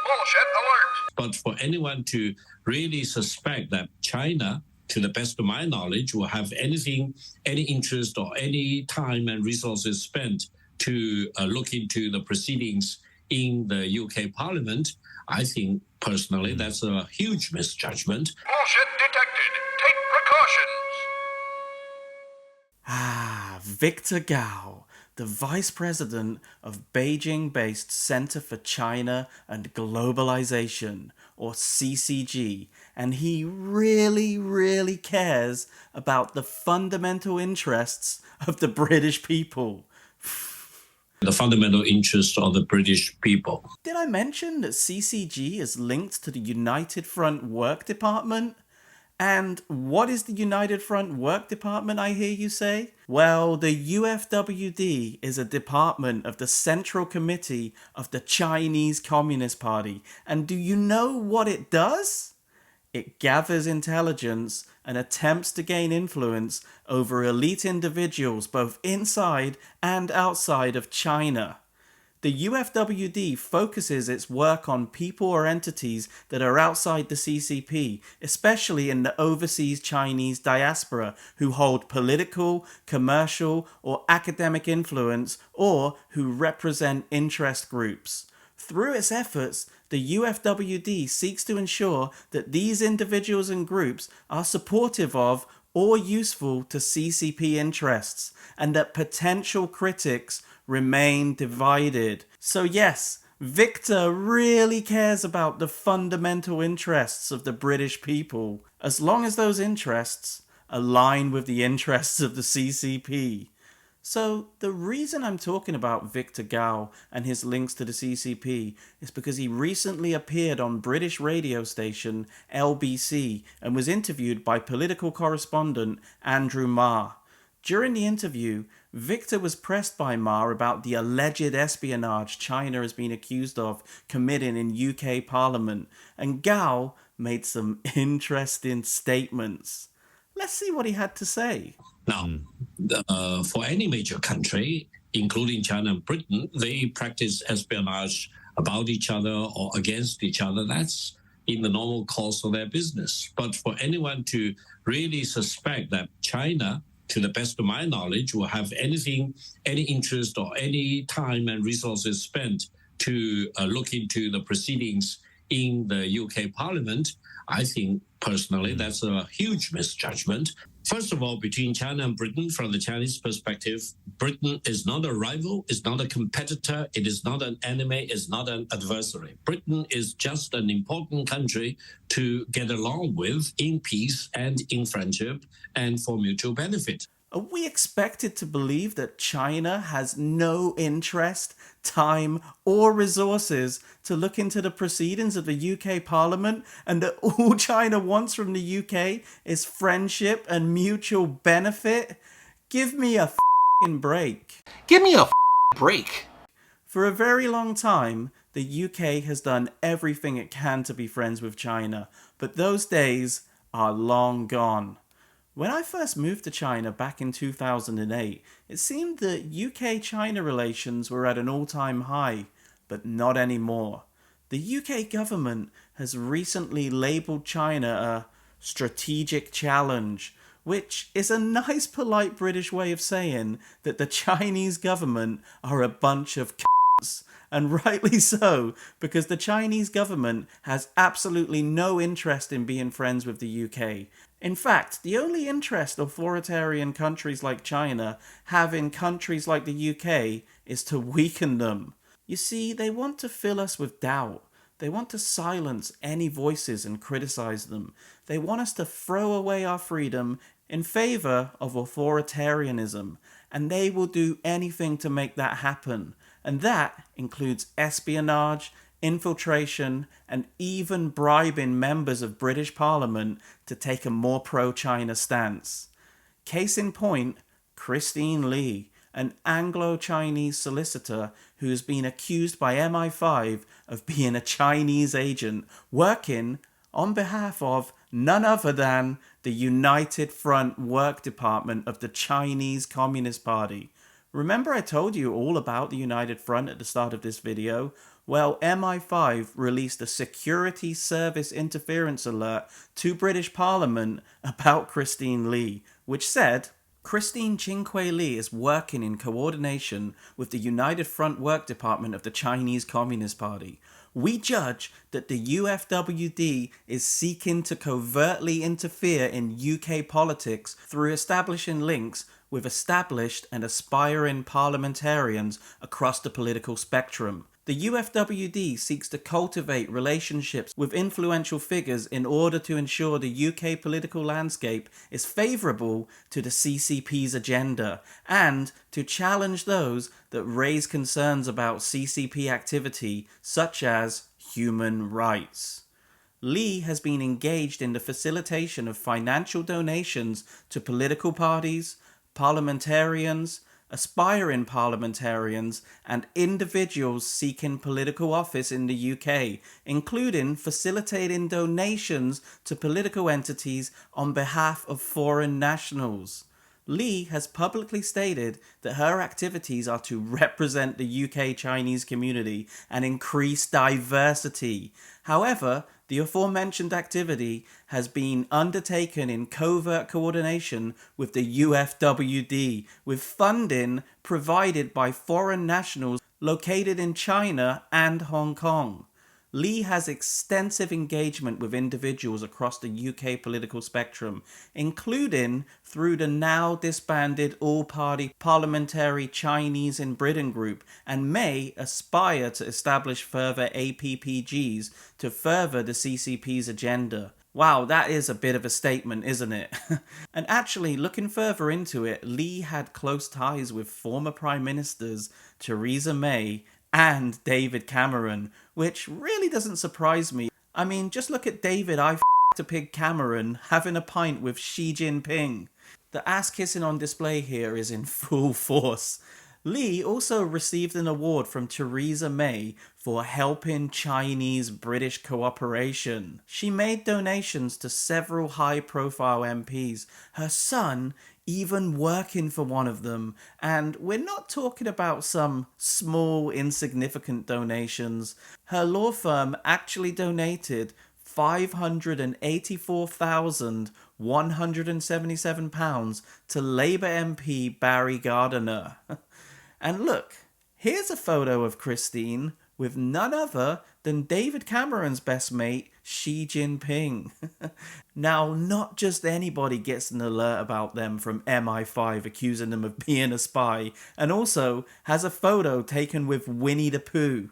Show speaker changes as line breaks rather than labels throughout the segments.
Bullshit alert.
But for anyone to really suspect that China, to the best of my knowledge, will have any interest or any time and resources spent to look into the proceedings in the UK Parliament, I think personally that's a huge misjudgment.
Bullshit detected. Take precautions.
Victor Gao, the Vice President of Beijing-based Center for China and Globalization, or CCG, and he really cares about the fundamental interests of the British people.
The fundamental interest of the British people.
Did I mention that CCG is linked to the United Front Work Department? And what is the United Front Work Department, I hear you say? Well, the UFWD is a department of the Central Committee of the Chinese Communist Party. And do you know what it does? It gathers intelligence and attempts to gain influence over elite individuals both inside and outside of China. The UFWD focuses its work on people or entities that are outside the CCP, especially in the overseas Chinese diaspora who hold political, commercial, or academic influence, or who represent interest groups. Through its efforts, the UFWD seeks to ensure that these individuals and groups are supportive of or useful to CCP interests, and that potential critics remain divided. So yes, Victor really cares about the fundamental interests of the British people, as long as those interests align with the interests of the CCP. So the reason I'm talking about Victor Gao and his links to the CCP is because he recently appeared on British radio station LBC and was interviewed by political correspondent Andrew Marr. During the interview, Victor was pressed by Marr about the alleged espionage China has been accused of committing in UK Parliament, and Gao made some interesting statements. Let's see what he had to say.
Now, for any major country, including China and Britain, they practice espionage about each other or against each other. That's in the normal course of their business. But for anyone to really suspect that China, to the best of my knowledge, will have any interest or any time and resources spent to look into the proceedings in the UK Parliament, I think personally that's a huge misjudgment. First of all, between China and Britain, from the Chinese perspective, Britain is not a rival, it's not a competitor, it is not an enemy, it's not an adversary. Britain is just an important country to get along with in peace and in friendship and for mutual benefit.
Are we expected to believe that China has no interest, time, or resources to look into the proceedings of the UK Parliament, and that all China wants from the UK is friendship and mutual benefit? Give me a f***ing break.
Give me a f***ing break.
For a very long time, the UK has done everything it can to be friends with China, but those days are long gone. When I first moved to China back in 2008, it seemed that UK-China relations were at an all-time high, but not anymore. The UK government has recently labelled China a strategic challenge, which is a nice polite British way of saying that the Chinese government are a bunch of c***s. And rightly so, because the Chinese government has absolutely no interest in being friends with the UK. In fact, the only interest authoritarian countries like China have in countries like the UK is to weaken them. You see, they want to fill us with doubt. They want to silence any voices and criticize them. They want us to throw away our freedom in favor of authoritarianism, and they will do anything to make that happen. And that includes espionage, infiltration, and even bribing members of British Parliament to take a more pro-China stance. Case in point, Christine Lee, an Anglo Chinese solicitor who has been accused by MI5 of being a Chinese agent working on behalf of none other than the United Front Work Department of the Chinese Communist Party. Remember I told you all about the United Front at the start of this video? Well, MI5 released a security service interference alert to British Parliament about Christine Lee, which said, Christine Chinque Lee is working in coordination with the United Front Work Department of the Chinese Communist Party. We judge that the UFWD is seeking to covertly interfere in UK politics through establishing links with established and aspiring parliamentarians across the political spectrum. The UFWD seeks to cultivate relationships with influential figures in order to ensure the UK political landscape is favourable to the CCP's agenda and to challenge those that raise concerns about CCP activity such as human rights. Lee has been engaged in the facilitation of financial donations to political parties, parliamentarians, aspiring parliamentarians, and individuals seeking political office in the UK, including facilitating donations to political entities on behalf of foreign nationals. Lee has publicly stated that her activities are to represent the UK Chinese community and increase diversity. However, the aforementioned activity has been undertaken in covert coordination with the UFWD, with funding provided by foreign nationals located in China and Hong Kong. Lee has extensive engagement with individuals across the UK political spectrum, including through the now disbanded all-party Parliamentary Chinese in Britain group, and may aspire to establish further APPGs to further the CCP's agenda. Wow, that is a bit of a statement, isn't it? And actually, looking further into it, Lee had close ties with former Prime Ministers Theresa May and David Cameron, which really doesn't surprise me. I mean, just look at David a pig Cameron having a pint with Xi Jinping. The ass kissing on display here is in full force. Lee also received an award from Theresa May for helping Chinese-British cooperation. She made donations to several high-profile MPs, her son even working for one of them, and we're not talking about some small, insignificant donations. Her law firm actually donated £584,177 to Labour MP Barry Gardiner. And look, here's a photo of Christine with none other than David Cameron's best mate, Xi Jinping. Now, not just anybody gets an alert about them from MI5 accusing them of being a spy, and also has a photo taken with Winnie the Pooh.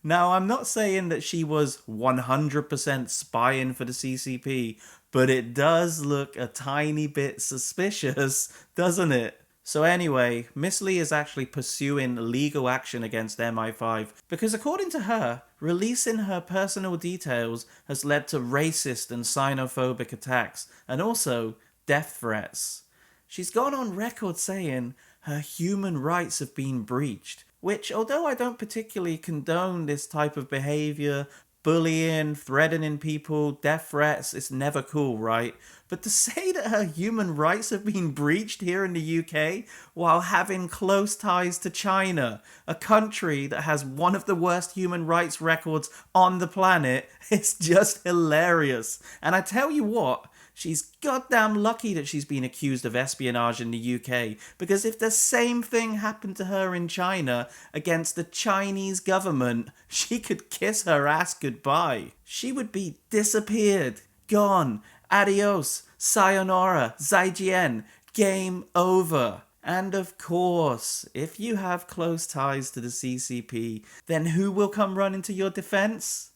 Now, I'm not saying that she was 100% spying for the CCP, but it does look a tiny bit suspicious, doesn't it? So anyway, Miss Lee is actually pursuing legal action against MI5 because according to her, releasing her personal details has led to racist and xenophobic attacks and also death threats. She's gone on record saying her human rights have been breached, which, although I don't particularly condone this type of behavior, bullying, threatening people, death threats, it's never cool, right? But to say that her human rights have been breached here in the UK while having close ties to China, a country that has one of the worst human rights records on the planet, it's just hilarious. And I tell you what, she's goddamn lucky that she's been accused of espionage in the UK, because if the same thing happened to her in China against the Chinese government, she could kiss her ass goodbye. She would be disappeared, gone, adios, sayonara, zaijian, game over. And of course, if you have close ties to the CCP, then who will come running to your defense?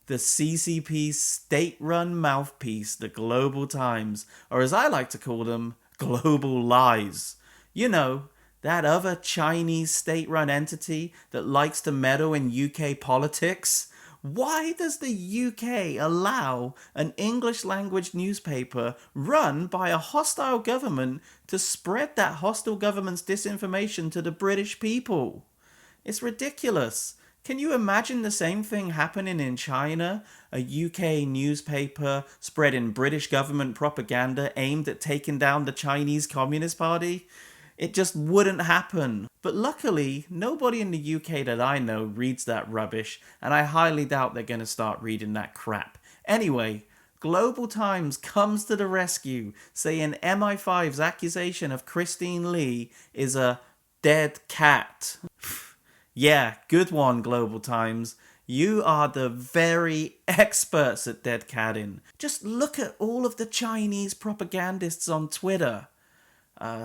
The CCP's state-run mouthpiece, the Global Times, or as I like to call them, Global Lies. You know, that other Chinese state-run entity that likes to meddle in UK politics. Why does the UK allow an English-language newspaper run by a hostile government to spread that hostile government's disinformation to the British people? It's ridiculous. Can you imagine the same thing happening in China? A UK newspaper spreading British government propaganda aimed at taking down the Chinese Communist Party? It just wouldn't happen. But luckily, nobody in the UK that I know reads that rubbish, and I highly doubt they're going to start reading that crap. Anyway, Global Times comes to the rescue, saying MI5's accusation of Christine Lee is a dead cat. Yeah, good one, Global Times. You are the very experts at dead catting. Just look at all of the Chinese propagandists on Twitter.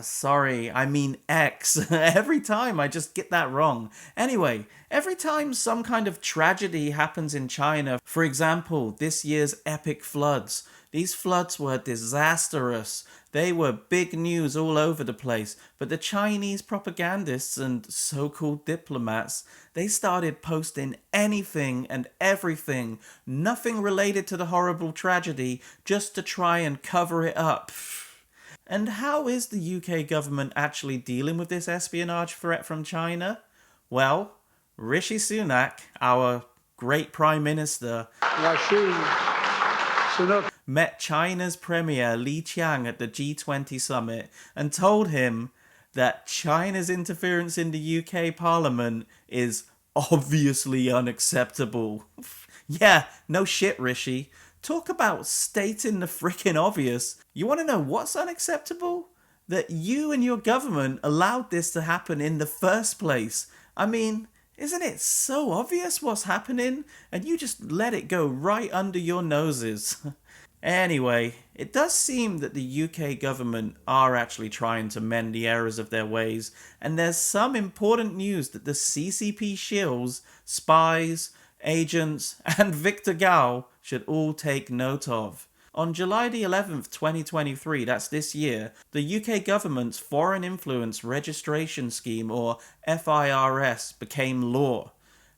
Sorry, I mean X. Every time I just get that wrong. Anyway, every time some kind of tragedy happens in China, for example, this year's epic floods, these floods were disastrous. They were big news all over the place, but the Chinese propagandists and so-called diplomats, they started posting anything and everything, nothing related to the horrible tragedy, just to try and cover it up. And how is the UK government actually dealing with this espionage threat from China? Well, Rishi Sunak, our great Prime Minister, met China's Premier Li Qiang at the G20 summit and told him that China's interference in the UK Parliament is obviously unacceptable. Yeah, no shit, Rishi. Talk about stating the frickin' obvious. You want to know what's unacceptable? That you and your government allowed this to happen in the first place. I mean, isn't it so obvious what's happening? And you just let it go right under your noses. Anyway, it does seem that the UK government are actually trying to mend the errors of their ways, and there's some important news that the CCP shills, spies, agents, and Victor Gao should all take note of. On July the 11th, 2023, that's this year, the UK government's Foreign Influence Registration Scheme, or FIRS, became law.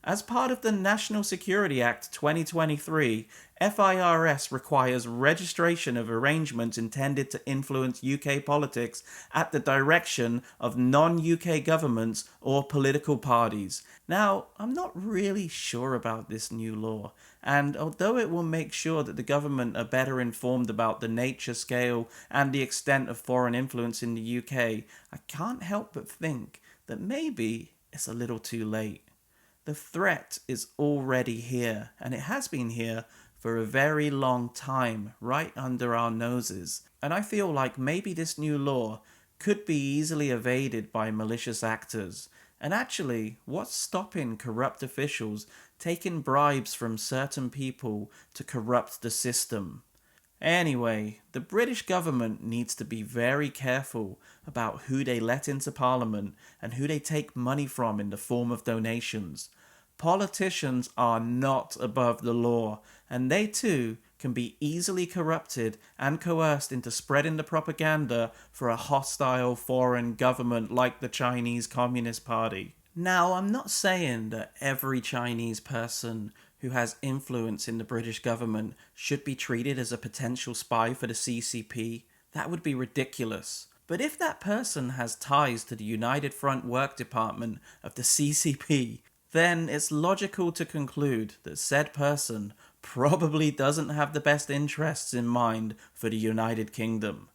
As part of the National Security Act 2023, FIRS requires registration of arrangements intended to influence UK politics at the direction of non-UK governments or political parties. Now, I'm not really sure about this new law, and although it will make sure that the government are better informed about the nature, scale, and the extent of foreign influence in the UK, I can't help but think that maybe it's a little too late. The threat is already here, and it has been here for a very long time, right under our noses. And I feel like maybe this new law could be easily evaded by malicious actors. And actually, what's stopping corrupt officials taking bribes from certain people to corrupt the system? Anyway, the British government needs to be very careful about who they let into Parliament and who they take money from in the form of donations. Politicians are not above the law, and they too can be easily corrupted and coerced into spreading the propaganda for a hostile foreign government like the Chinese Communist Party. Now, I'm not saying that every Chinese person who has influence in the British government should be treated as a potential spy for the CCP. That would be ridiculous. But if that person has ties to the United Front Work Department of the CCP, then it's logical to conclude that said person probably doesn't have the best interests in mind for the United Kingdom.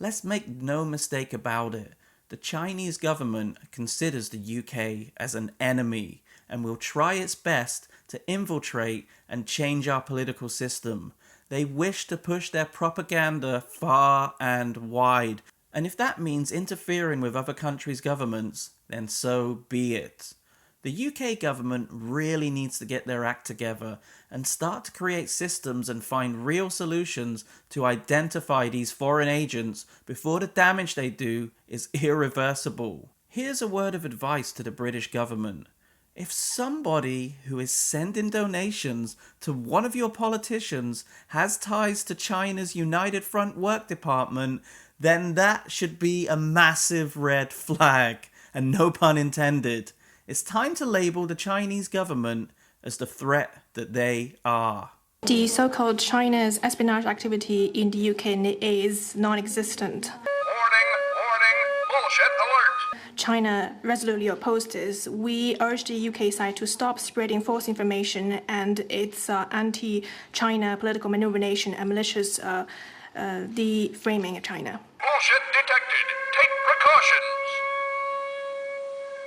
Let's make no mistake about it. The Chinese government considers the UK as an enemy and will try its best to infiltrate and change our political system. They wish to push their propaganda far and wide, and if that means interfering with other countries' governments, then so be it. The UK government really needs to get their act together and start to create systems and find real solutions to identify these foreign agents before the damage they do is irreversible. Here's a word of advice to the British government. If somebody who is sending donations to one of your politicians has ties to China's United Front Work Department, then that should be a massive red flag, and no pun intended. It's time to label the Chinese government as the threat that they are.
The so-called China's espionage activity in the UK is non-existent.
Warning, bullshit alert.
China resolutely opposes this. We urge the UK side to stop spreading false information and its anti-China political manipulation and malicious the framing of China.
Bullshit detected. Take precautions.